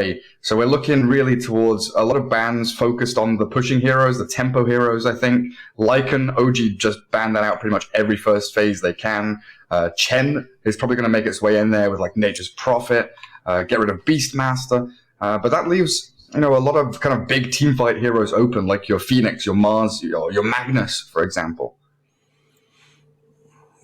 buffet. So we're looking really towards a lot of bans focused on the pushing heroes, the tempo heroes, I think. Lycan, OG just banned that out pretty much every first phase they can. Chen is probably going to make its way in there with like Nature's Prophet, get rid of Beastmaster. But that leaves, a lot of kind of big teamfight heroes open, like your Phoenix, your Mars, your Magnus, for example.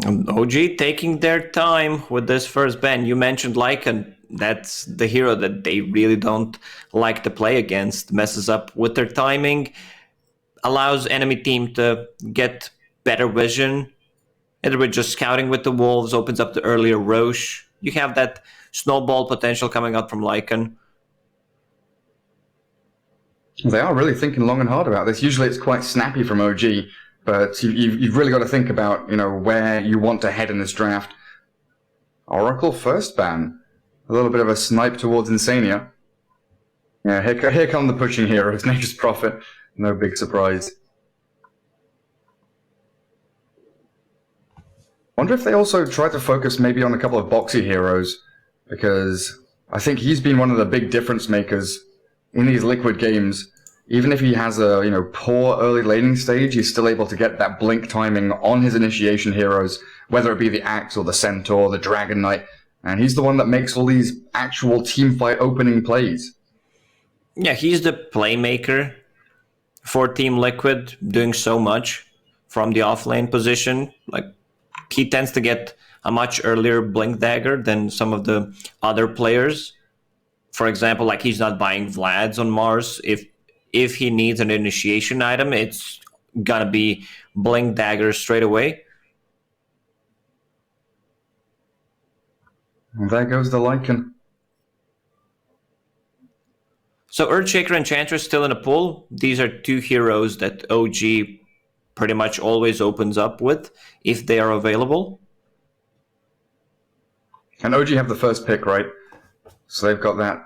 OG taking their time with this first ban. You mentioned Lycan. That's the hero that they really don't like to play against. Messes up with their timing, allows enemy team to get better vision. Either with just scouting with the wolves, opens up the earlier Roche. You have that snowball potential coming out from Lycan. They are really thinking long and hard about this. Usually it's quite snappy from OG, but you've really got to think about, where you want to head in this draft. Oracle first ban. A little bit of a snipe towards Insania. Yeah, here come the pushing heroes. Nature's Prophet. No big surprise. Wonder if they also tried to focus maybe on a couple of boxy heroes, because I think he's been one of the big difference makers in these Liquid games. Even if he has a poor early laning stage, he's still able to get that blink timing on his initiation heroes, whether it be the Axe or the Centaur, the Dragon Knight, and he's the one that makes all these actual teamfight opening plays. Yeah, he's the playmaker for Team Liquid, doing so much from the offlane position. Like, he tends to get a much earlier blink dagger than some of the other players. For example, like, he's not buying Vlads on Mars. If he needs an initiation item, it's gonna be blink dagger straight away. And there goes the Lycan. So Earthshaker and Enchantress still in the pool. These are two heroes that OG pretty much always opens up with if they are available. And OG have the first pick, right? So they've got that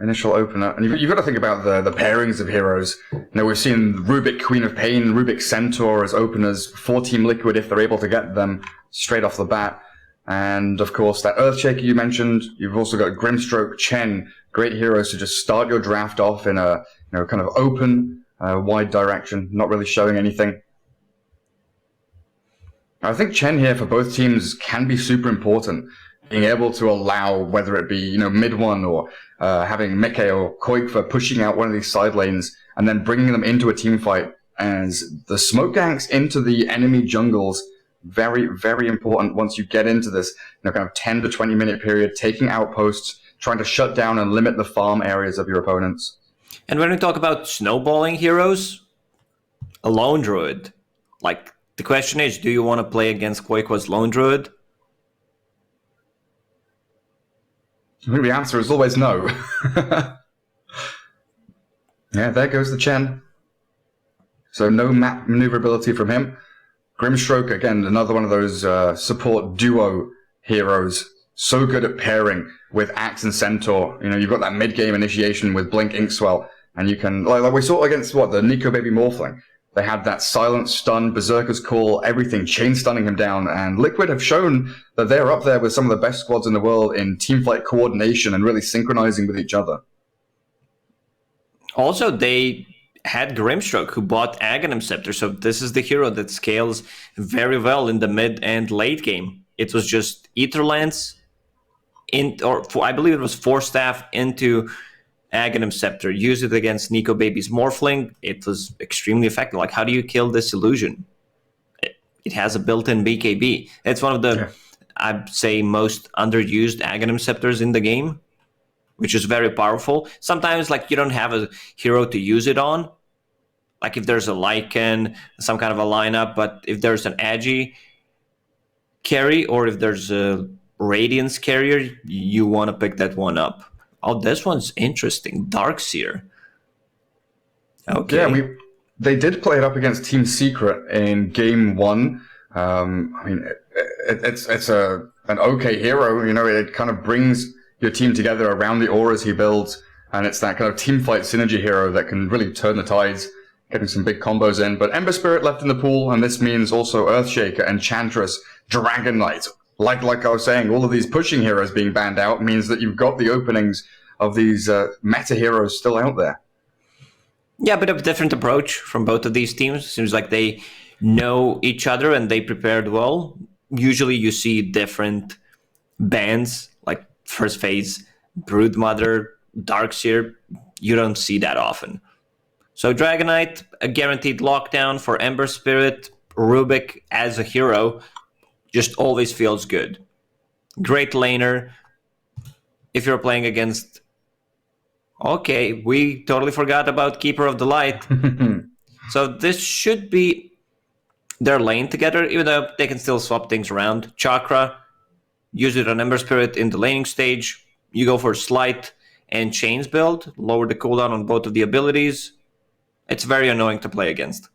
initial opener. And you've got to think about the pairings of heroes. We've seen Rubik, Queen of Pain, Rubik Centaur as openers for Team Liquid if they're able to get them straight off the bat. And of course, that Earthshaker you mentioned. You've also got Grimstroke, Chen, great heroes to just start your draft off in a kind of open, wide direction, not really showing anything. I think Chen here for both teams can be super important. Being able to allow, whether it be mid one or having Mike or Koik pushing out one of these side lanes and then bringing them into a team fight as the smoke ganks into the enemy jungles. Very, very important once you get into this kind of 10 to 20 minute period, taking outposts, trying to shut down and limit the farm areas of your opponents. And when we talk about snowballing heroes, a Lone Druid. Like, the question is, do you want to play against Quake's Lone Druid? I think the answer is always no. Yeah, there goes the Chen. So no map maneuverability from him. Grimstroke, again, another one of those support duo heroes. So good at pairing with Axe and Centaur. You've got that mid-game initiation with Blink Inkswell, and you can, like we saw against, the Nico Baby Morphling. They had that silent stun, Berserker's Call, everything, chain stunning him down, and Liquid have shown that they're up there with some of the best squads in the world in teamfight coordination and really synchronizing with each other. Also, they had Grimstroke, who bought Aghanim Scepter, so this is the hero that scales very well in the mid and late game. It was just Aetherlance, I believe it was 4 staff into Aghanim Scepter. Use it against Nico Baby's Morphling. It was extremely effective. Like, how do you kill this illusion? It has a built-in BKB. It's one of the, I'd say, most underused Aghanim Scepters in the game, which is very powerful. Sometimes, like, you don't have a hero to use it on. Like, if there's a Lycan, some kind of a lineup, but if there's an Agi carry, or if there's a Radiance carrier, you want to pick that one up. Oh, this one's interesting. Darkseer. Okay. Yeah, they did play it up against Team Secret in Game 1. It's an okay hero. It kind of brings your team together around the auras he builds, and it's that kind of team fight synergy hero that can really turn the tides, getting some big combos in. But Ember Spirit left in the pool, and this means also Earthshaker, Enchantress, Dragon Knight. Like I was saying, all of these pushing heroes being banned out means that you've got the openings of these meta heroes still out there. Yeah, a bit of a different approach from both of these teams. Seems like they know each other and they prepared well. Usually you see different bans, like first phase, Broodmother, Darkseer. You don't see that often. So Dragonite, a guaranteed lockdown for Ember Spirit. Rubik as a hero just always feels good. Great laner. If you're playing against... Okay, we totally forgot about Keeper of the Light. So this should be their lane together, even though they can still swap things around. Chakra, use it on Ember Spirit in the laning stage. You go for Slight and Chains build, lower the cooldown on both of the abilities. It's very annoying to play against.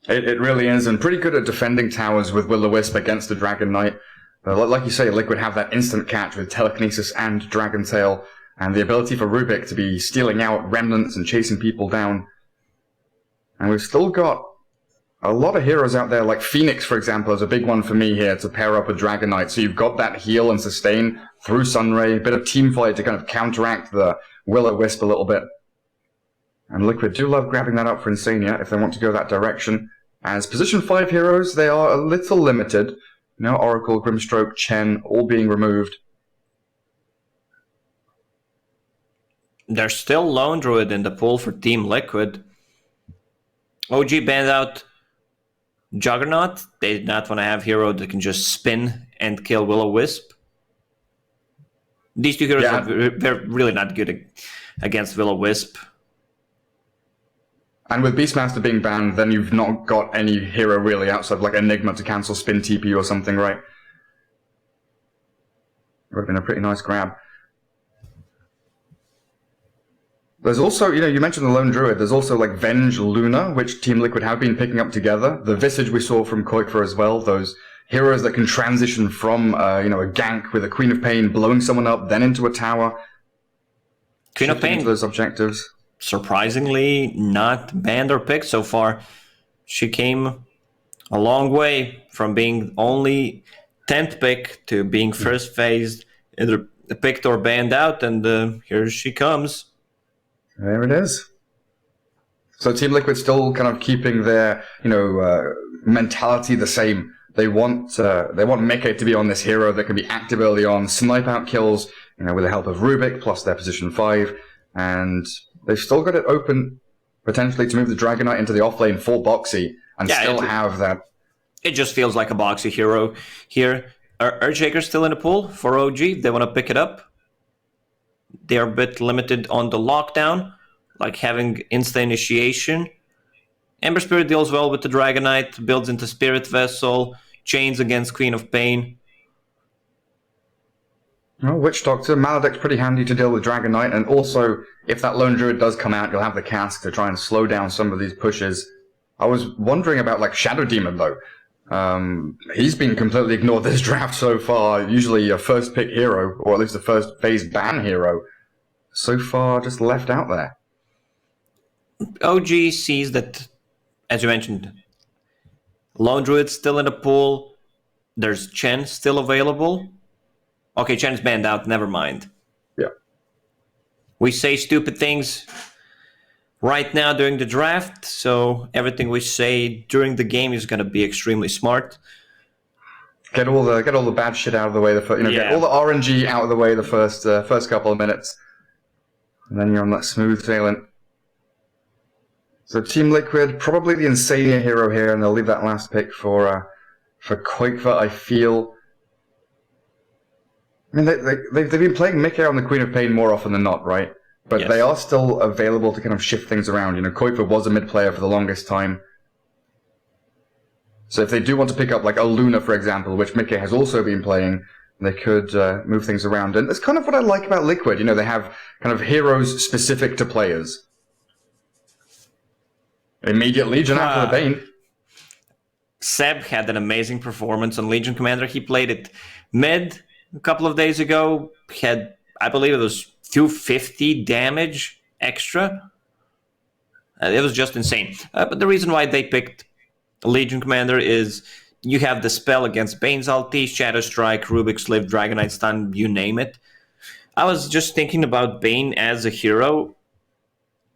It really is, and pretty good at defending towers with Will-O-Wisp against the Dragon Knight. Like you say, Liquid have that instant catch with Telekinesis and Dragon Tail, and the ability for Rubik to be stealing out remnants and chasing people down. And we've still got a lot of heroes out there, like Phoenix, for example, is a big one for me here to pair up with Dragon Knight. So you've got that heal and sustain through Sunray, a bit of team fight to kind of counteract the Will-O-Wisp a little bit. And Liquid do love grabbing that up for Insania if they want to go that direction. As position 5 heroes, they are a little limited. Oracle, Grimstroke, Chen, all being removed. There's still Lone Druid in the pool for Team Liquid. OG banned out Juggernaut. They did not want to have hero that can just spin and kill Will-O-Wisp. These two heroes they're really not good against Will-O-Wisp. And with Beastmaster being banned, then you've not got any hero really outside of like Enigma to cancel spin TP or something, right? Would have been a pretty nice grab. There's also, you mentioned the Lone Druid, there's also like Venge Luna, which Team Liquid have been picking up together. The Visage we saw from Koikfer as well, those heroes that can transition from, a gank with a Queen of Pain, blowing someone up, then into a tower. Queen of Pain. Into those objectives. Surprisingly not banned or picked so far. She came a long way from being only 10th pick to being first phased, either picked or banned out, and here she comes. There it is. So Team Liquid still kind of keeping their, mentality the same. They want Mickey to be on this hero that can be active early on, snipe out kills, with the help of Rubik plus their position 5, and they've still got it open potentially to move the Dragon Knight into the offlane full boxy and still have that. It just feels like a boxy hero here. Earthshaker's still in the pool for OG. They want to pick it up. They're a bit limited on the lockdown, like having insta initiation. Ember Spirit deals well with the Dragon Knight, builds into Spirit Vessel, chains against Queen of Pain. Well, Witch Doctor, Maledict's pretty handy to deal with Dragon Knight, and also, if that Lone Druid does come out, you'll have the cask to try and slow down some of these pushes. I was wondering about, like, Shadow Demon, though. He's been completely ignored this draft so far, usually a first-pick hero, or at least a first-phase ban hero. So far, just left out there. OG sees that, as you mentioned, Lone Druid's still in the pool. There's Chen still available. Okay, Chen's banned out, never mind. Yeah. We say stupid things right now during the draft, so everything we say during the game is going to be extremely smart. Get all the bad shit out of the way. Get all the RNG out of the way the first couple of minutes, and then you're on that smooth sailing. So Team Liquid, probably the Insania hero here, and they'll leave that last pick for Koikfer, I feel. I mean, they've been playing Mickey on the Queen of Pain more often than not, right? But yes, they are still available to kind of shift things around. Koikfer was a mid player for the longest time. So if they do want to pick up like a Luna, for example, which Mickey has also been playing, they could move things around. And that's kind of what I like about Liquid. They have kind of heroes specific to players. Immediate Legion after the Bane. Seb had an amazing performance on Legion Commander. He played it mid a couple of days ago. He had, I believe it was 250 damage extra. It was just insane. But the reason why they picked Legion Commander is you have the spell against Bane's ulti, Shadow Strike, Rubik's Lift, Dragonite Stun, you name it. I was just thinking about Bane as a hero.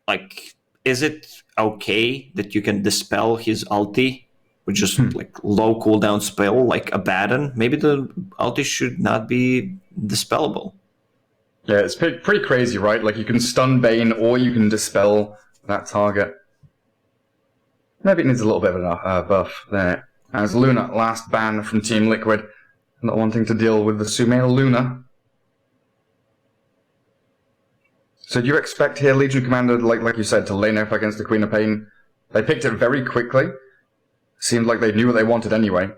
Like, is it okay that you can dispel his ulti with just like low cooldown spell, like Abaddon? Maybe the ulti should not be dispellable. Yeah, it's pretty crazy, right? Like, you can stun Bane or you can dispel that target. Maybe it needs a little bit of a buff there. As Luna, last ban from Team Liquid, not wanting to deal with the Sumail Luna. So do you expect here Legion Commander, like you said, to lane up against the Queen of Pain? They picked it very quickly. Seemed like they knew what they wanted anyway.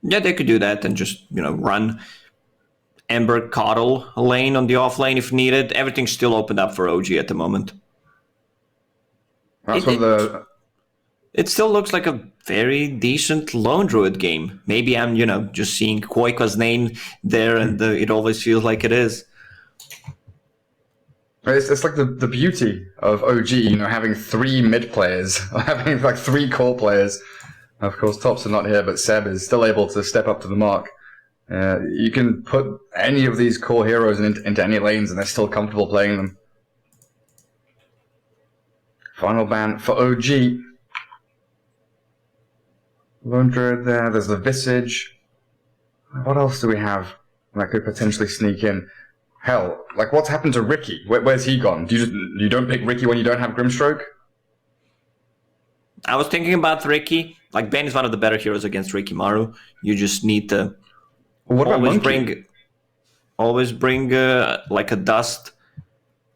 Yeah, they could do that and just, run Ember Coddle lane on the off lane if needed. Everything's still opened up for OG at the moment. That's one of the... It still looks like a very decent lone druid game. Maybe I'm, just seeing Koika's name there and it always feels like it is. It's like the beauty of OG, having 3 mid players, having like 3 core players. Of course, Tops are not here, but Seb is still able to step up to the mark. You can put any of these core heroes into any lanes and they're still comfortable playing them. Final ban for OG. Lone Druid there, there's the Visage. What else do we have that could potentially sneak in? Hell, like what's happened to Ricky? Where's he gone? You don't pick Ricky when you don't have Grimstroke? I was thinking about Ricky. Like, Bane is one of the better heroes against Ricky Maru. You just need to always bring like a Dust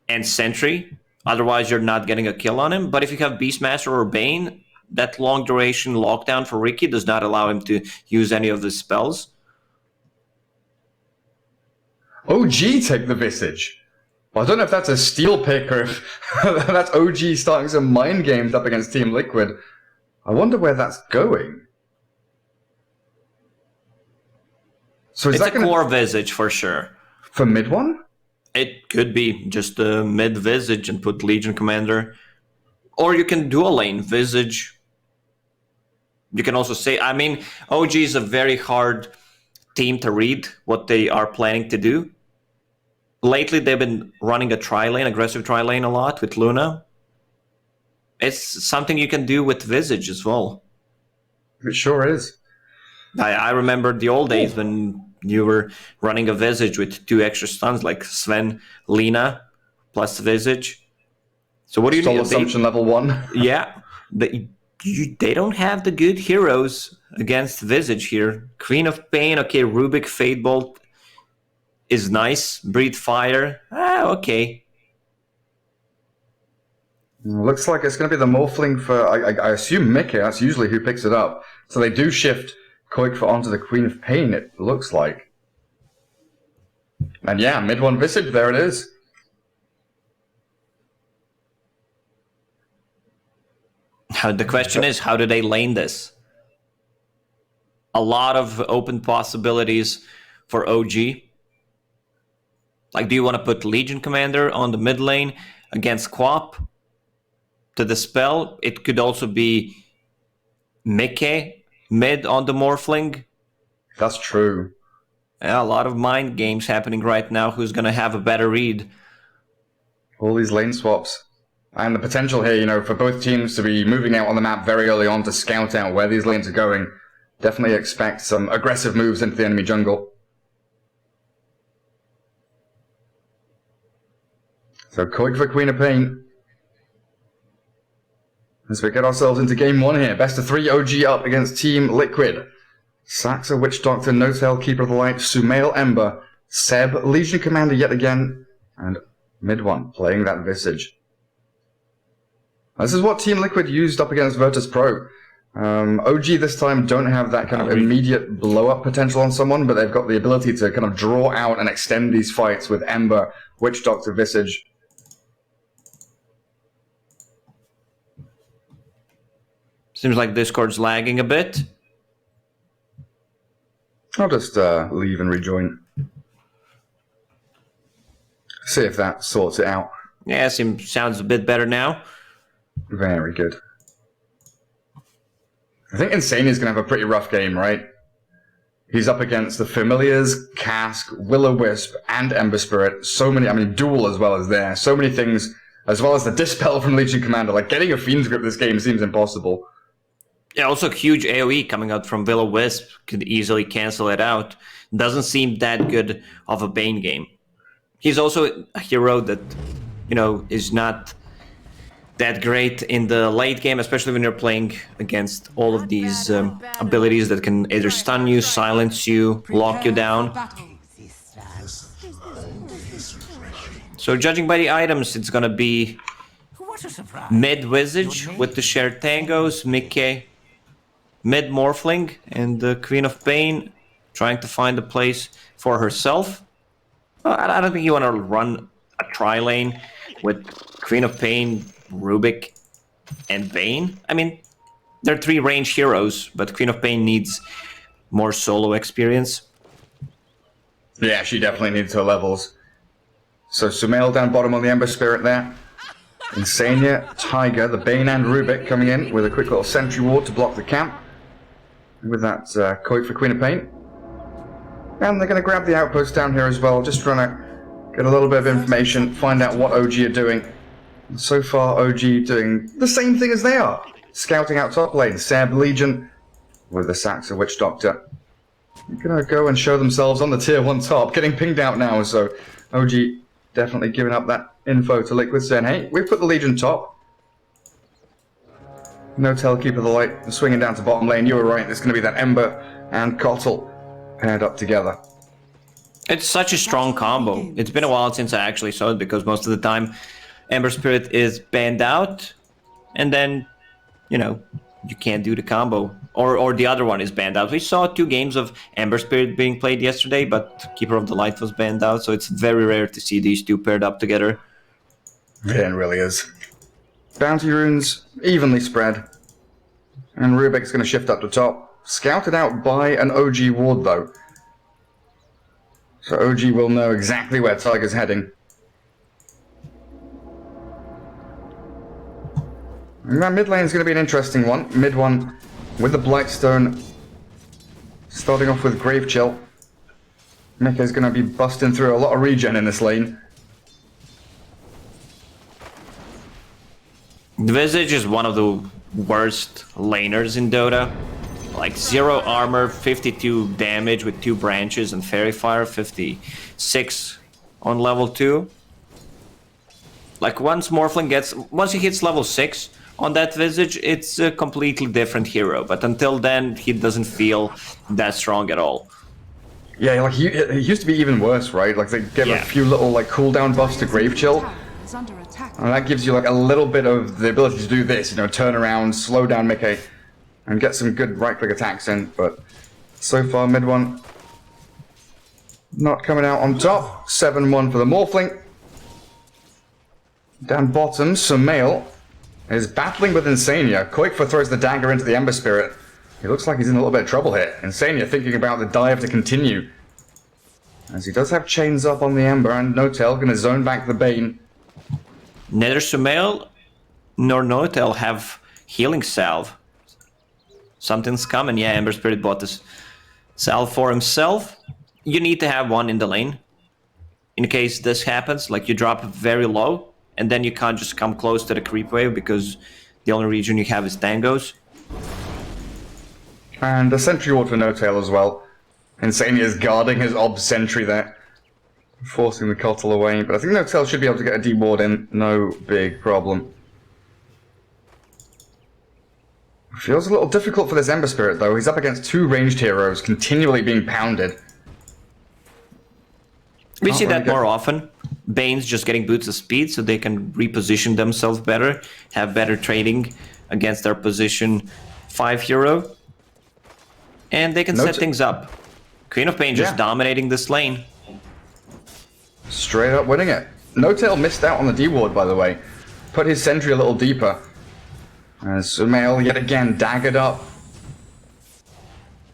and Sentry. Otherwise, you're not getting a kill on him. But if you have Beastmaster or Bane, that long duration lockdown for Ricky does not allow him to use any of the spells. OG take the Visage. Well, I don't know if that's a steal pick or if that's OG starting some mind games up against Team Liquid. I wonder where that's going. So is It's that a core Visage for sure. For mid one? It could be just a mid Visage and put Legion Commander. Or you can dual lane Visage. You can also say, OG is a very hard team to read what they are planning to do. Lately, they've been running a tri-lane, aggressive tri-lane a lot with Luna. It's something you can do with Visage as well. It sure is. I remember the old days when you were running a Visage with 2 extra stuns, like Sven, Lina, plus Visage. So what do you Stall need? Assumption level 1. Yeah. They don't have the good heroes against Visage here. Queen of Pain, okay, Rubik, Fatebolt is nice. Breathe Fire, okay. Looks like it's going to be the Morphling for, I assume, Mickey. That's usually who picks it up. So they do shift Koikfa onto the Queen of Pain, it looks like. And yeah, mid one Visage, there it is. The question is, how do they lane this? A lot of open possibilities for OG. Like, do you want to put Legion Commander on the mid lane against Quap to dispel? It could also be Mickey mid on the Morphling. That's true. Yeah, a lot of mind games happening right now. Who's going to have a better read? All these lane swaps. And the potential here, for both teams to be moving out on the map very early on to scout out where these lanes are going. Definitely expect some aggressive moves into the enemy jungle. So Koik for Queen of Pain. As we get ourselves into game 1 here. Best of 3 OG up against Team Liquid. Saxa, Witch Doctor, No-Tail, Keeper of the Light, Sumail, Ember, Seb, Legion Commander yet again, and mid one playing that Visage. This is what Team Liquid used up against Virtus Pro. OG this time don't have that kind of immediate blow-up potential on someone, but they've got the ability to kind of draw out and extend these fights with Ember, Witch Doctor, Visage. Seems like Discord's lagging a bit. I'll just leave and rejoin. See if that sorts it out. Yeah, sounds a bit better now. Very good. I think Insane is going to have a pretty rough game, right? He's up against the Familiars, Cask, Will-O-Wisp, and Ember Spirit. So many, I mean, Duel as well as there. So many things, as well as the Dispel from Legion Commander. Like, getting a Fiend's Grip this game seems impossible. Yeah, also huge AoE coming out from Will-O-Wisp could easily cancel it out. Doesn't seem that good of a Bane game. He's also a hero that, you know, is not that great in the late game, especially when you're playing against all of these abilities that can either stun you, silence you, lock you down. So judging by the items, it's gonna be mid Visage with the shared tangos, Mickey, mid Morphling, and the Queen of Pain trying to find a place for herself. I don't think you want to run a tri-lane with Queen of Pain, Rubik, and Bane. I mean, they're 3 range heroes, but Queen of Pain needs more solo experience. Yeah, she definitely needs her levels. So Sumail down bottom on the Ember Spirit there. Insania, Tiger, the Bane and Rubik coming in with a quick little sentry ward to block the camp. With that Coit for Queen of Pain. And they're going to grab the outpost down here as well, just trying to get a little bit of information, find out what OG are doing. And so far, OG doing the same thing as they are. Scouting out top lane, Seb Legion with the Saxa Witch Doctor. They're going to go and show themselves on the tier 1 top, getting pinged out now, so OG definitely giving up that info to Liquid, saying, hey, we've put the Legion top. No Keeper of the Light, swinging down to bottom lane. You were right, it's going to be that Ember and Kotl paired up together. It's such a strong combo. It's been a while since I actually saw it, because most of the time Ember Spirit is banned out, and then, you know, you can't do the combo. Or the other one is banned out. We saw 2 games of Ember Spirit being played yesterday, but Keeper of the Light was banned out, so it's very rare to see these 2 paired up together. Yeah, it really is. Bounty runes evenly spread. And Rubik's going to shift up to top. Scouted out by an OG ward, though. So OG will know exactly where Tiger's heading. And that mid lane is going to be an interesting one. Mid one with the Blightstone. Starting off with Grave Chill. Mika's going to be busting through a lot of regen in this lane. Visage is one of the worst laners in Dota. Like 0 armor, 52 damage with 2 branches, and Fairy Fire 56 on level 2. Like once he hits level 6 on that Visage, it's a completely different hero. But until then, he doesn't feel that strong at all. Yeah, like it used to be even worse, right? Like they give a few little like cooldown buffs to Grave Chill. And that gives you like a little bit of the ability to do this, you know, turn around, slow down Mickey, and get some good right-click attacks in. But so far, mid one not coming out on top. 7-1 for the Morphling. Down bottom, Sumail is battling with Insania. Koikfa throws the dagger into the Ember Spirit. He looks like he's in a little bit of trouble here. Insania thinking about the dive to continue, as he does have chains up on the Ember, and Notel going to zone back the Bane. Neither Sumail nor Notel have healing salve. Something's coming. Yeah, Ember Spirit bought this salve for himself. You need to have one in the lane in case this happens. Like you drop very low, and then you can't just come close to the creep wave because the only region you have is tangos. And a sentry ward for Notel as well. Insania is guarding his ob sentry there, forcing the Kotl away, but I think Notel should be able to get a D-ward in, no big problem. Feels a little difficult for this Ember Spirit though, he's up against 2 ranged heroes, continually being pounded. We see that more often. Bane's just getting boots of speed so they can reposition themselves better, have better trading against their position 5 hero. And they can set things up. Queen of Pain just dominating this lane. Straight up winning it. Notel missed out on the D-ward, by the way. Put his sentry a little deeper. As Sumail yet again daggered up.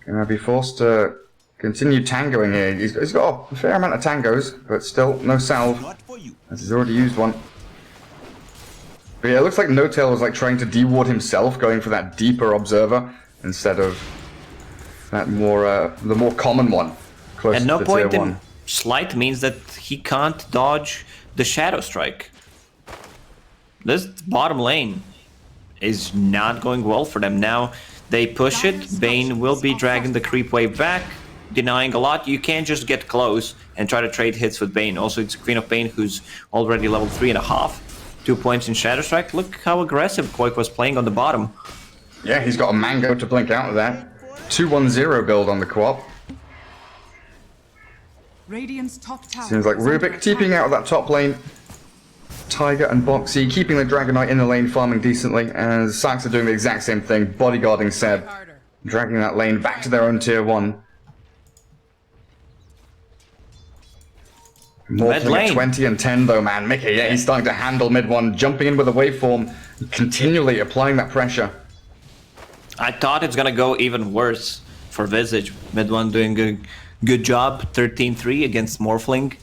Gonna be forced to continue tangoing here. He's got a fair amount of tangos, but still no salve, as he's already used one. But yeah, it looks like Notel was like trying to D-ward himself, going for that deeper observer instead of That more, the more common one. Close At no to point tier in 1. Slight means that he can't dodge the Shadow Strike. This bottom lane is not going well for them. Now they push it. Bane will be dragging the creep wave back, denying a lot. You can't just get close and try to trade hits with Bane. Also, it's Queen of Bane who's already level 3.5. 2 points in Shadow Strike. Look how aggressive Koik was playing on the bottom. Yeah, he's got a mango to blink out of that. 2-1-0 build on the co-op. Radiant's top tower Seems like is under Rubik TPing out of that top lane. Tiger and Boxy keeping the Dragonite in the lane, farming decently. And Sax are doing the exact same thing, bodyguarding Seb. Dragging that lane back to their own tier 1. Morphling at 20 and 10 though, man. Mickey, yeah, he's starting to handle mid 1, jumping in with a waveform, continually applying that pressure. I thought it's gonna go even worse for Visage. Mid 1 doing a good job, 13-3 against Morphling.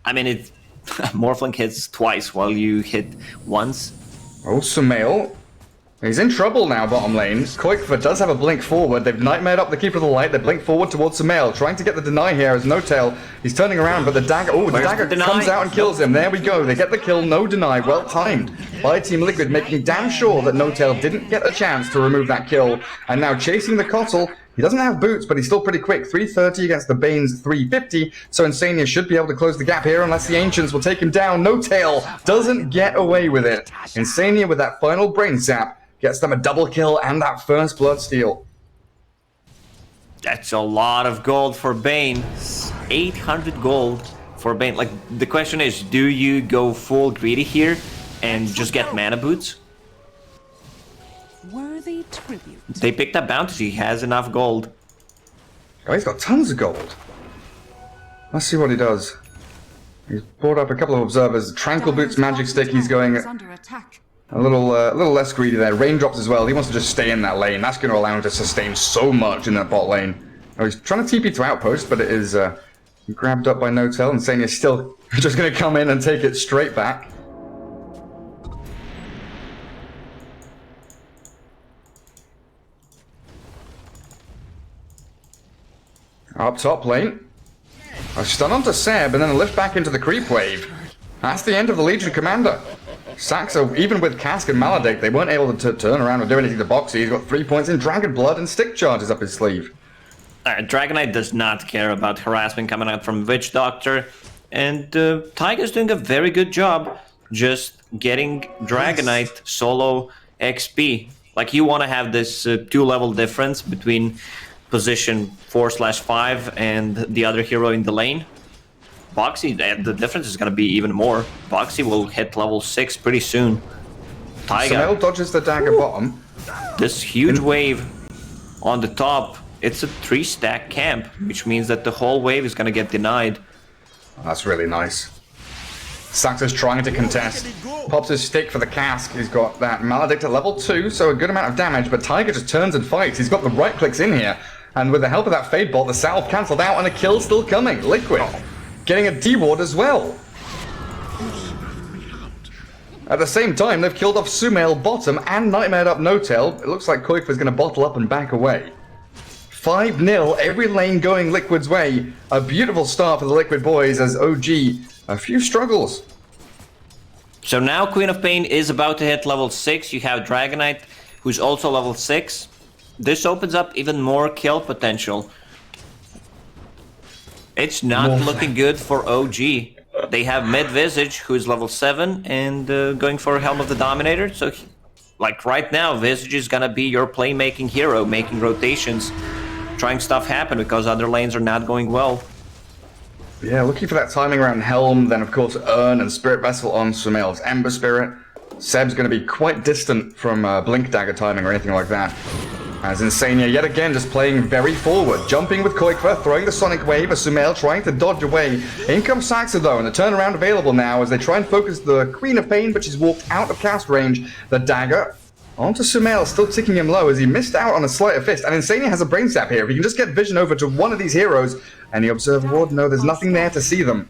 I mean, it Morphling hits twice while you hit once. Oh, Sumail. He's in trouble now, bottom lane. Koikva does have a blink forward. They've nightmared up the Keeper of the Light. They blink forward towards Sumail, trying to get the deny here as No Tail. He's turning around, but the dagger... Oh, the dagger comes out and kills him. There we go. They get the kill. No deny. Well timed by Team Liquid, making damn sure that No Tail didn't get a chance to remove that kill. And now chasing the Cottle. He doesn't have boots, but he's still pretty quick. 330 against the Bane's 350. So Insania should be able to close the gap here unless the Ancients will take him down. No Tail doesn't get away with it. Insania with that final brain sap gets them a double kill and that first blood steal. That's a lot of gold for Bane. 800 gold for Bane. Like, the question is, do you go full greedy here and just get mana boots? worthy tribute. They picked up bounty. He has enough gold. Oh, he's got tons of gold. Let's see what he does. He's brought up a couple of observers. Tranquil Boots, Magic Stick. He's going a little less greedy there. Raindrops as well. He wants to just stay in that lane. That's going to allow him to sustain so much in that bot lane. Oh, he's trying to TP to Outpost, but it is grabbed up by No Tail, and Sania's still just going to come in and take it straight back. Up top lane. A stun onto Seb, and then a lift back into the creep wave. That's the end of the Legion Commander. Saxo, even with Cask and Maledict, they weren't able to turn around or do anything to Boxy. He's got 3 points in Dragon Blood and Stick Charges up his sleeve. Dragonite does not care about harassment coming out from Witch Doctor. And Tiger's doing a very good job just getting Dragonite solo XP. Like, you want to have this 2-level difference between position 4/5 and the other hero in the lane. Boxy, the difference is going to be even more. Boxy will hit level 6 pretty soon. Tiger Samel dodges the dagger bottom. This huge wave on the top, it's a 3-stack camp, which means that the whole wave is going to get denied. That's really nice. Saxo's trying to contest. Pops his stick for the Cask. He's got that Maledict at level 2, so a good amount of damage, but Tiger just turns and fights. He's got the right clicks in here. And with the help of that Fade Bolt, the salve cancelled out and a kill still coming. Liquid getting a D-ward as well. At the same time, they've killed off Sumail bottom and nightmared up No Tail. It looks like Koikva's going to bottle up and back away. 5-0, every lane going Liquid's way. A beautiful start for the Liquid boys as OG a few struggles. So now Queen of Pain is about to hit level 6. You have Dragonite, who's also level 6. This opens up even more kill potential. It's not looking good for OG. They have Mid Visage, who's level 7, and going for Helm of the Dominator. So, like right now, Visage is gonna be your playmaking hero, making rotations, trying stuff happen because other lanes are not going well. Yeah, looking for that timing around Helm, then of course Urn and Spirit Vessel on Sumail's Ember Spirit. Seb's going to be quite distant from Blink Dagger timing or anything like that. As Insania yet again just playing very forward, jumping with Koikva, throwing the Sonic Wave, as Sumail trying to dodge away. In comes Saxo though, and the turnaround available now as they try and focus the Queen of Pain, but she's walked out of cast range. The dagger onto Sumail, still ticking him low as he missed out on a Sleight of Fist. And Insania has a Brain Sap here. If he can just get vision over to one of these heroes, and the Observer Ward, no, there's nothing there to see them.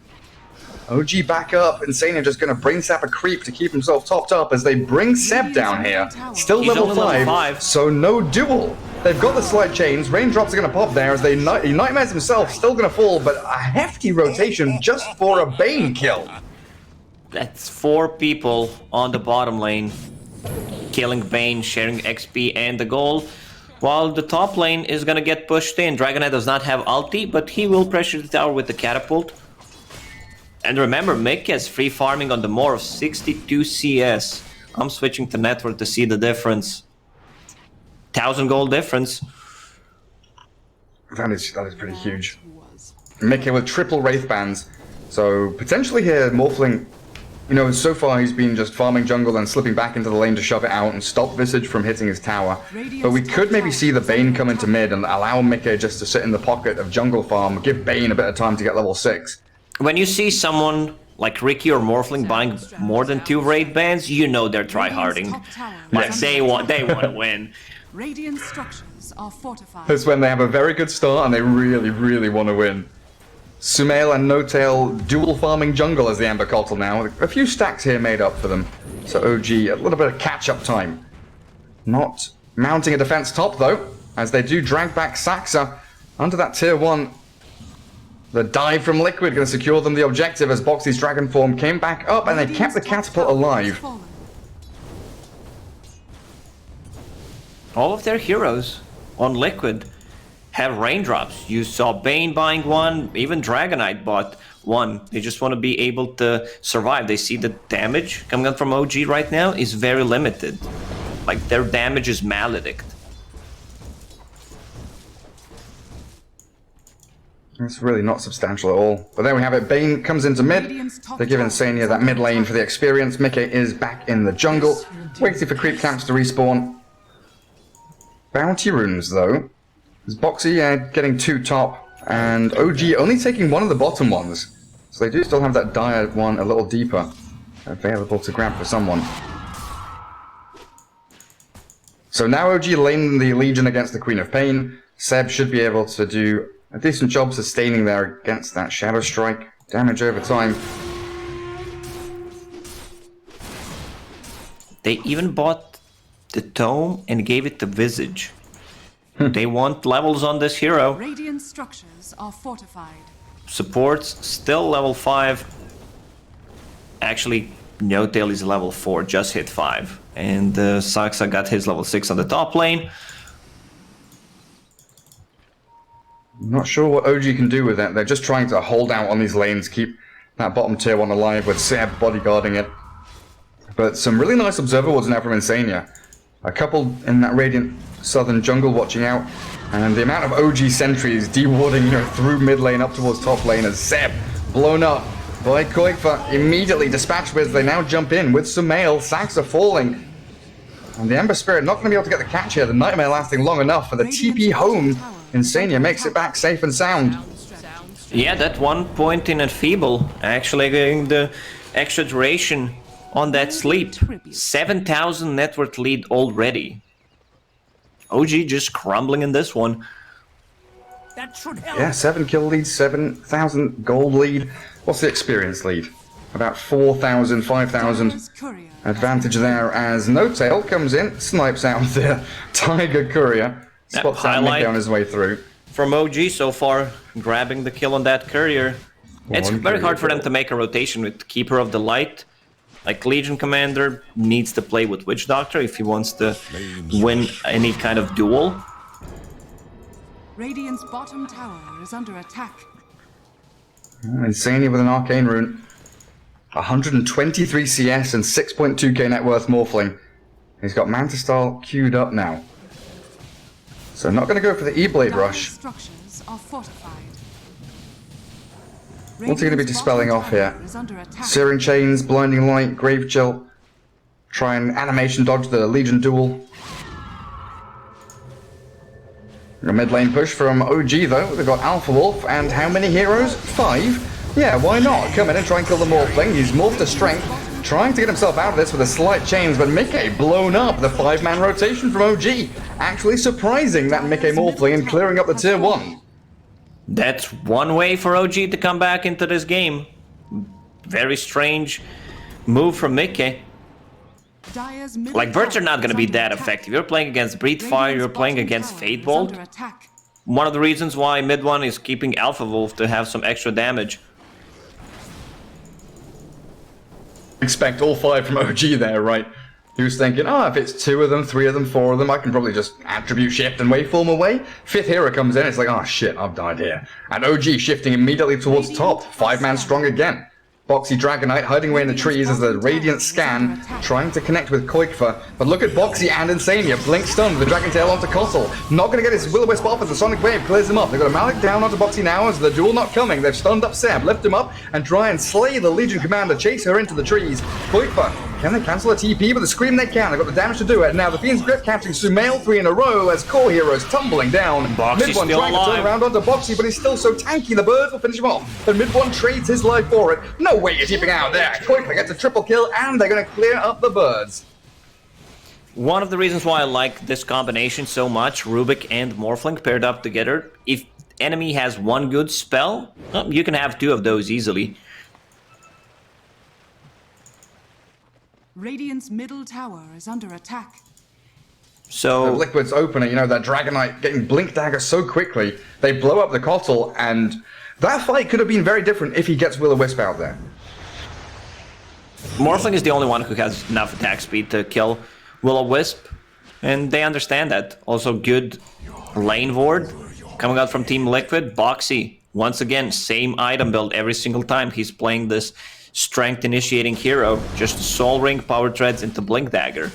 OG back up. Insania just going to Brain Sap a creep to keep himself topped up as they bring Seb down here. Still level 5, so no duel. They've got the slight chains. Raindrops are going to pop there as he nightmares himself, still going to fall, but a hefty rotation just for a Bane kill. That's 4 people on the bottom lane, killing Bane, sharing XP and the gold, while the top lane is gonna get pushed in. Dragonite does not have ulti, but he will pressure the tower with the catapult. And remember, Mick is free farming on the more of 62 CS. I'm switching to network to see the difference. 1,000 gold difference. That is pretty huge. Mickey with triple Wraith bands, so potentially here Morphling. You know, so far he's been just farming jungle and slipping back into the lane to shove it out and stop Visage from hitting his tower. But we could maybe see the Bane come into mid and allow Mickey just to sit in the pocket of jungle farm, give Bane a bit of time to get level 6. When you see someone like Ricky or Morphling buying more than 2 raid bands, you know they're tryharding. Like they want to win. Radiant structures are fortified. That's when they have a very good start and they really, really want to win. Sumail and No-Tail dual farming jungle as the Amber Cottle now. A few stacks here made up for them. So OG, a little bit of catch-up time. Not mounting a defense top though, as they do drag back Saxa under that tier 1. The dive from Liquid going to secure them the objective as Boxy's dragon form came back up and they kept the catapult alive. All of their heroes on Liquid have raindrops. You saw Bane buying 1, even Dragonite bought 1. They just want to be able to survive. They see the damage coming out from OG right now is very limited. Like, their damage is Maledict. It's really not substantial at all. But there we have it. Bane comes into mid. They give Insania that mid lane for the experience. Mickey is back in the jungle, waiting for creep camps to respawn. Bounty runes, though. There's Boxy getting 2 top, and OG only taking 1 of the bottom ones. So they do still have that dire one a little deeper available to grab for someone. So now OG laning the Legion against the Queen of Pain. Seb should be able to do a decent job sustaining there against that Shadow Strike. Damage over time. They even bought the Tome and gave it to Visage. They want levels on this hero. Radiant structures are fortified. Supports still level 5. Actually, No-Tail is level 4, just hit 5. And Saxa got his level 6 on the top lane. Not sure what OG can do with that. They're just trying to hold out on these lanes, keep that bottom tier 1 alive with Seb bodyguarding it. But some really nice observer wards now from Insania. A couple in that Radiant Southern jungle watching out, and the amount of OG sentries dewarding, you know, through mid lane up towards top lane as Zeb blown up by Koikfa immediately dispatched with. They now jump in with Sumail. Saxa falling, and the Ember Spirit not going to be able to get the catch here. The Nightmare lasting long enough for the TP home. Insania makes it back safe and sound. Yeah, that 1 point in Enfeeble actually getting the extra duration on that sleep. 7,000 net worth lead already. OG just crumbling in this one. That should help. Yeah, 7 kill lead, 7,000 gold lead. What's the experience lead? About 4,000, 5,000 advantage there as No-Tail comes in, snipes out the Tiger Courier, spots out Mickey on his way through. From OG so far, grabbing the kill on that Courier. It's very hard for them to make a rotation with Keeper of the Light. Like, Legion Commander needs to play with Witch Doctor if he wants to win any kind of duel. Radiant's bottom tower is under attack. Insania with an Arcane Rune. 123 CS and 6.2k net worth Morphling. He's got Mantis Style queued up now. So not going to go for the E-Blade Rush. Structures are fortified. What's he going to be dispelling off here? Searing Chains, Blinding Light, Grave Chill. Try and animation dodge the Legion duel. A mid lane push from OG though. They've got Alpha Wolf and how many heroes? 5? Yeah, why not? Come in and try and kill the Morphling. He's morphed to strength, trying to get himself out of this with a slight chains, but Mickey blown up. The 5-man rotation from OG. Actually surprising that Mickey Morphling and clearing up the tier 1. That's one way for OG to come back into this game. Very strange move from Mickey. Dire's middle Like, birds are tower not going to is be under that attack. effective. You're playing against Breathe Fire, you're Radiant's playing bottom against tower Fate is Bolt. under attack. One of the reasons why mid one is keeping Alpha Wolf to have some extra damage. Expect all 5 from OG there, right? He was thinking, oh, if it's 2 of them, 3 of them, 4 of them, I can probably just attribute shift and waveform away. 5th hero comes in, it's like, oh shit, I've died here. And OG shifting immediately towards top, 5-man strong again. Boxy Dragonite hiding away in the trees as the Radiant scan, trying to connect with Koikfa. But look at Boxy and Insania, blink stun with the Dragon Tail onto Kossel. Not going to get his Will-O-Wisp off as the Sonic Wave clears him off. They've got a Malik down onto Boxy now as the duel not coming. They've stunned up Seb, lift him up, and try and slay the Legion Commander, chase her into the trees. Koikfa, can they cancel a TP? With a scream they can. They've got the damage to do it. Now the Fiend's Grip catching Sumail 3 in a row as core heroes tumbling down. Boxy's Mid one still trying to turn alive. around onto Boxy, but he's still so tanky. The birds will finish him off. But Mid one trades his life for it. No way you're keeping out there. Koikfa gets a triple kill, and they're going to clear up the birds. One of the reasons why I like this combination so much, Rubik and Morphling paired up together, if enemy has one good spell, well, you can have 2 of those easily. Radiant's middle tower is under attack. The So, Liquid's opener, you know, that Dragonite getting Blink Dagger so quickly, they blow up the Kossel, and that fight could have been very different if he gets Will-O-Wisp out there. Morphling is the only one who has enough attack speed to kill Will-O-Wisp, and they understand that. Also, good lane ward coming out from Team Liquid. Boxy, once again, same item build every single time he's playing this strength initiating hero. Just Soul Ring, Power Treads into Blink Dagger.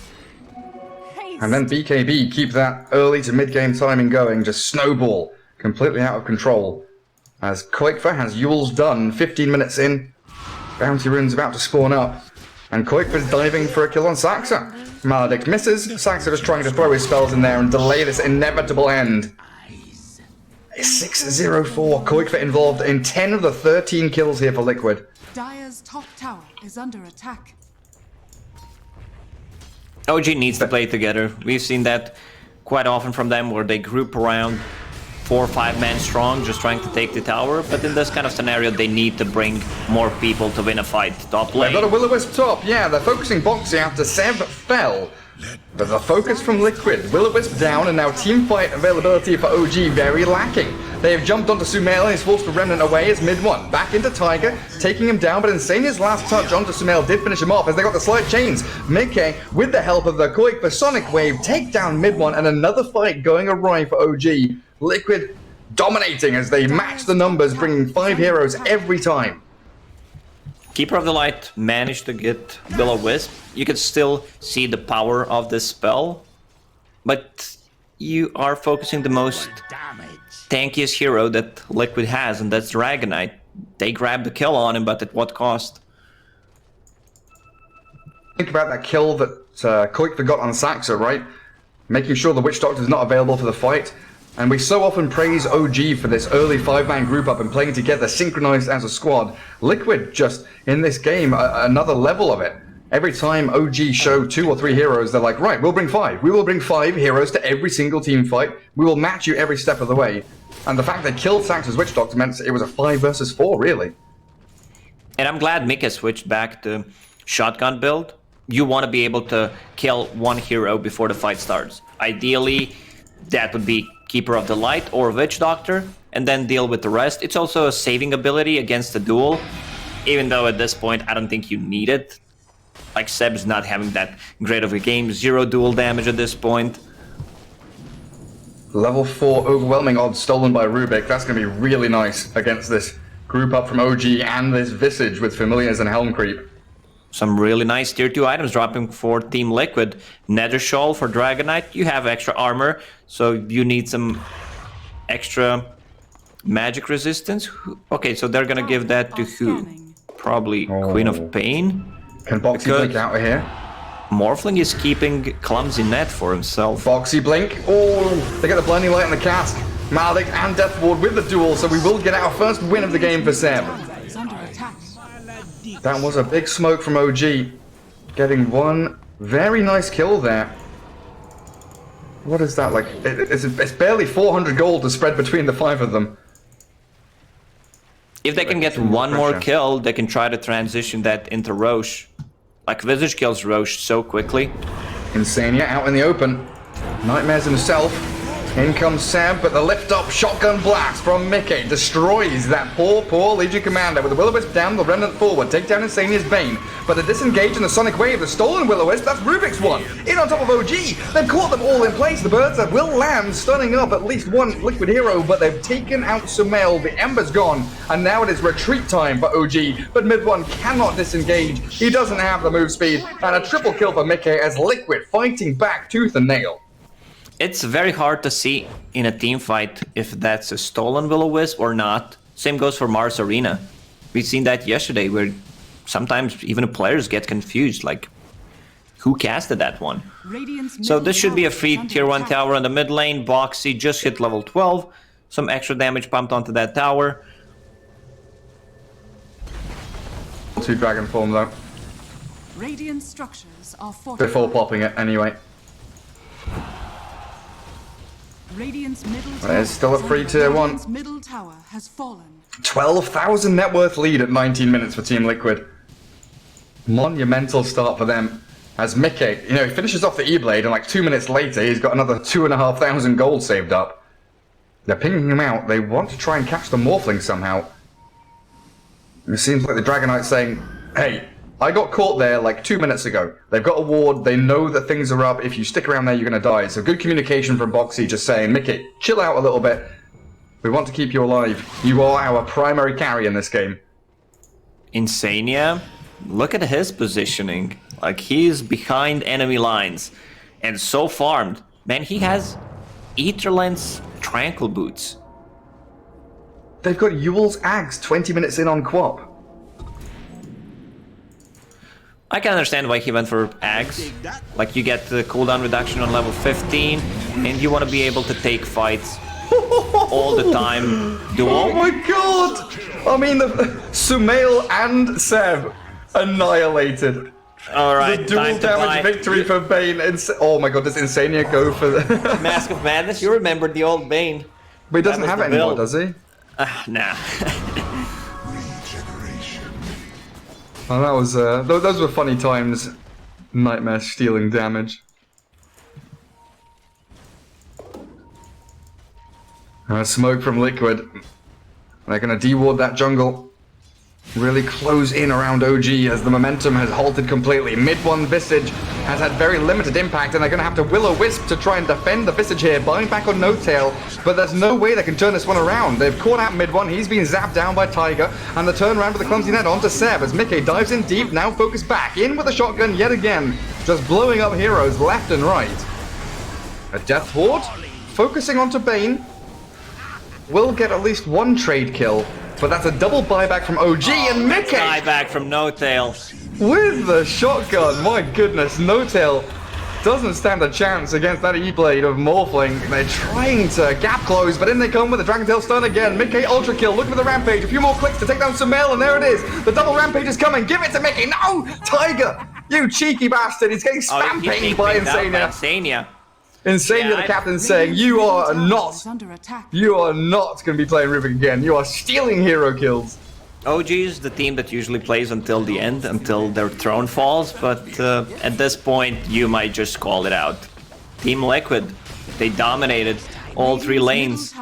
And then BKB keep that early to mid-game timing going, just snowball, completely out of control. As Koikfa has Yule's done, 15 minutes in, Bounty Rune's about to spawn up, and Koikfa's diving for a kill on Saxa. Maledict misses, Saxa just trying to throw his spells in there and delay this inevitable end. 6-0-4, Koikfa involved in 10 of the 13 kills here for Liquid. Dire's top tower is under attack. OG needs to play together. We've seen that quite often from them, where they group around 4 or 5 men strong, just trying to take the tower. But in this kind of scenario, they need to bring more people to win a fight. Top lane. They've got a Will-O-Wisp top, yeah, they're focusing Boxy after Seb fell. But the focus from Liquid, Will-O-Wisp down, and now teamfight availability for OG very lacking. They have jumped onto Sumail and he's forced the Remnant away as mid one. Back into Tiger, taking him down, but Insania's last touch onto Sumail did finish him off as they got the slight chains. Mid-K, with the help of the Koikfa Sonic Wave, take down mid one, and another fight going awry for OG. Liquid dominating as they match the numbers, bringing 5 heroes every time. Keeper of the Light managed to get Will-O-Wisp. You can still see the power of this spell, but you are focusing the most tankiest hero that Liquid has, and that's Dragonite. They grabbed the kill on him, but at what cost? Think about that kill that Koikfa got on Saxa, right? Making sure the Witch Doctor is not available for the fight. And we so often praise OG for this early 5-man group up and playing together, synchronized as a squad. Liquid just, in this game, another level of it. Every time OG show 2 or 3 heroes, they're like, right, we'll bring 5. We will bring 5 heroes to every single team fight. We will match you every step of the way. And the fact they killed Saxa's Witch Doctor meant it was a 5 versus 4, really. And I'm glad Mika switched back to shotgun build. You want to be able to kill one hero before the fight starts. Ideally, that would be Keeper of the Light or Witch Doctor, and then deal with the rest. It's also a saving ability against the duel, even though at this point I don't think you need it. Like, Seb's not having that great of a game, 0 duel damage at this point. Level 4 overwhelming odds stolen by Rubik. That's going to be really nice against this group up from OG and this Visage with Familiars and Helm Creep. Some really nice tier 2 items dropping for Team Liquid. Nether Shawl for Dragonite. You have extra armor, so you need some extra magic resistance. Okay, so they're gonna give that to who? Probably Queen of Pain. Can Boxy blink out of here? Morphling is keeping Clumsy Net for himself. Boxy blink. Oh, they get the blinding light on the cast. Maledict and Death Ward with the duel, so we will get our first win of the game for Seb. Is under attack. That was a big smoke from OG. Getting one very nice kill there. What is that like? It's barely 400 gold to spread between the 5 of them. If they can get one more kill, they can try to transition that into Roche. Like, Visage kills Roche so quickly. Insania out in the open. Nightmares himself. In comes Seb, but the lift-up shotgun blast from Mickey destroys that poor Legion commander. With the Will-O-Wisp down, the Remnant forward. Take down Insania's Bane. But the disengage in the Sonic Wave, the stolen Will-O-Wisp, that's Rubik's one. In on top of OG. They've caught them all in place. The birds that will land, stunning up at least one Liquid hero, but they've taken out Sumail. The Ember's gone, and now it is retreat time for OG. But mid one cannot disengage. He doesn't have the move speed, and a triple kill for Mickey as Liquid fighting back tooth and nail. It's very hard to see in a team fight if that's a stolen Will-O-Wisp or not. Same goes for Mars Arena. We've seen that yesterday, where sometimes even players get confused, like, who casted that one? So this should be a free tier 1 tower on the mid lane. Boxy just hit level 12. Some extra damage pumped onto that tower. 2 dragon form though. Radiant structures are fortified. Before popping it anyway. Radiant's middle There's still a free tier 1. Radiant's middle tower has fallen. 12,000 net worth lead at 19 minutes for Team Liquid. Monumental start for them. As Mickey, he finishes off the E-Blade, and like 2 minutes later, he's got another 2,500 gold saved up. They're pinging him out. They want to try and catch the Morphling somehow. It seems like the Dragonite's saying, hey, I got caught there like 2 minutes ago. They've got a ward. They know that things are up. If you stick around there, you're going to die. So good communication from Boxy, just saying, Mickey, chill out a little bit. We want to keep you alive. You are our primary carry in this game. Insania, look at his positioning. Like, he's behind enemy lines and so farmed. Man, he has Aetherlance Tranquil Boots. They've got Yule's Axe 20 minutes in on Quap. I can understand why he went for Ags. Like, you get the cooldown reduction on level 15, and you want to be able to take fights all the time. Duel. Oh my god! I mean, the Sumail and Seb annihilated. Alright, The dual damage victory for Bane. Oh my god, does Insania go for the Mask of Madness? You remember the old Bane. But he doesn't That was have the it anymore, build. does he? Nah. Oh, that was, those were funny times. Nightmare stealing damage. Smoke from Liquid. They're gonna deward that jungle. Really close in around OG as the momentum has halted completely. Mid one Visage has had very limited impact, and they're gonna have to Will-O-Wisp to try and defend the Visage here, buying back on No Tail, but there's no way they can turn this one around. They've caught out mid one, he's been zapped down by Tiger, and the turnaround with the clumsy net onto Seb as Mickey dives in deep, now focused back, in with a shotgun yet again, just blowing up heroes left and right. A Death Ward, focusing onto Bane, will get at least one trade kill, but that's a double buyback from OG and Mickey! Buyback from No Tail. With the shotgun, my goodness, No Tail doesn't stand a chance against that E-Blade of Morphling. They're trying to gap close, but in they come with the Dragon Tail stun again. Mickey ultra kill, looking for the Rampage, a few more clicks to take down Sumail, and there it is! The double Rampage is coming, give it to Mickey! No! Tiger! You cheeky bastard, he's getting spam pinged by Insania. Insania, Yeah, the captain's saying, you are not Under attack. going to be playing Rubik again. You are stealing hero kills. OG is the team that usually plays until the end, until their throne falls, but at this point, you might just call it out. Team Liquid, they dominated all three lanes.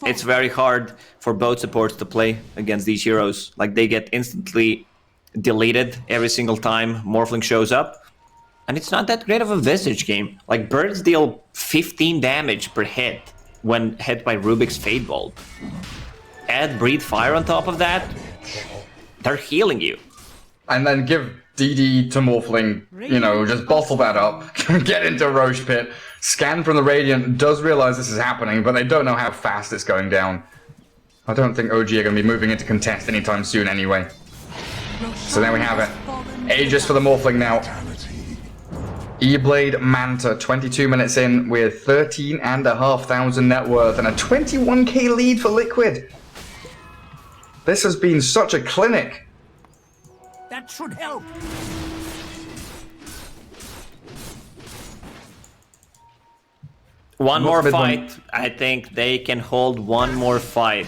It's very hard for both supports to play against these heroes. Like, they get instantly deleted every single time Morphling shows up. And it's not that great of a Visage game. Like, birds deal 15 damage per hit when hit by Rubik's Fate Bolt. Add Breathe Fire on top of that, they're healing you. And then give DD to Morphling, just bottle that up, get into Roche Pit, scan from the Radiant, does realize this is happening, but they don't know how fast it's going down. I don't think OG are going to be moving into contest anytime soon anyway. So there we have it. Aegis for the Morphling now. E-Blade Manta, 22 minutes in with 13,500 net worth and a 21k lead for Liquid. This has been such a clinic. That should help. One more Mid fight. one. I think they can hold one more fight.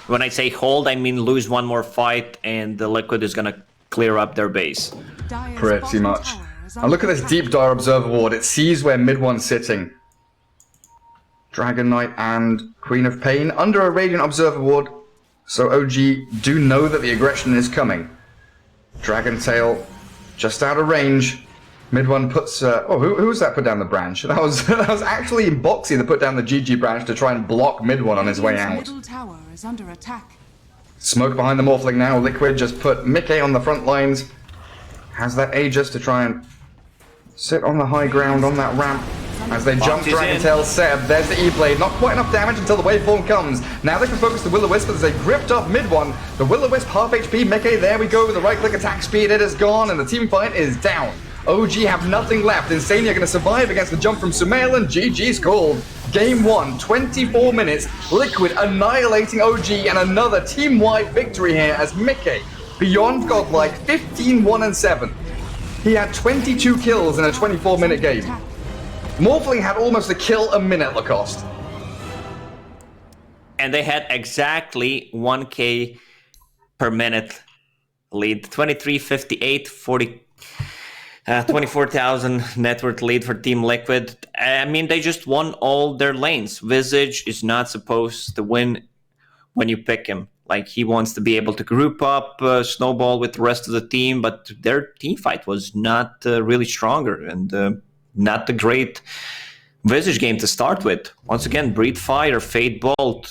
When I say hold, I mean lose one more fight and the Liquid is gonna clear up their base. Dire's Pretty bottom much. tower is And look at under this attack. Deep Dire Observer Ward. It sees where mid one's sitting. Dragon Knight and Queen of Pain under a Radiant Observer Ward. So OG do know that the aggression is coming. Dragon Tail just out of range. Mid one puts... who was that put down the branch? That was actually Boxy that put down the GG branch to try and block mid one on his way Radiant's out. middle tower is under attack. Smoke behind the Morphling now. Liquid just put Mickey on the front lines. Has that Aegis to try and sit on the high ground on that ramp. As they jump Boxy's Dragon in. Tail Seb, there's the E-Blade. Not quite enough damage until the waveform comes. Now they can focus the Will-O-Wisp as they gripped up mid one. The Will-O-Wisp half HP. Mickey, there we go with the right-click attack speed. It is gone and the team fight is down. OG have nothing left. Insania going to survive against the jump from Sumail and GG's called. Game 1, 24 minutes. Liquid annihilating OG and another team-wide victory here as Mickey, beyond godlike, 15-1-7. He had 22 kills in a 24-minute game. Morphling had almost a kill a minute, Lacoste. And they had exactly 1k per minute lead. 23, 58, 40... 24,000 net worth lead for Team Liquid. I mean, they just won all their lanes. Visage is not supposed to win when you pick him. Like, he wants to be able to group up, snowball with the rest of the team, but their team fight was not really stronger and not the great Visage game to start with. Once again, Breathe Fire, Fade Bolt,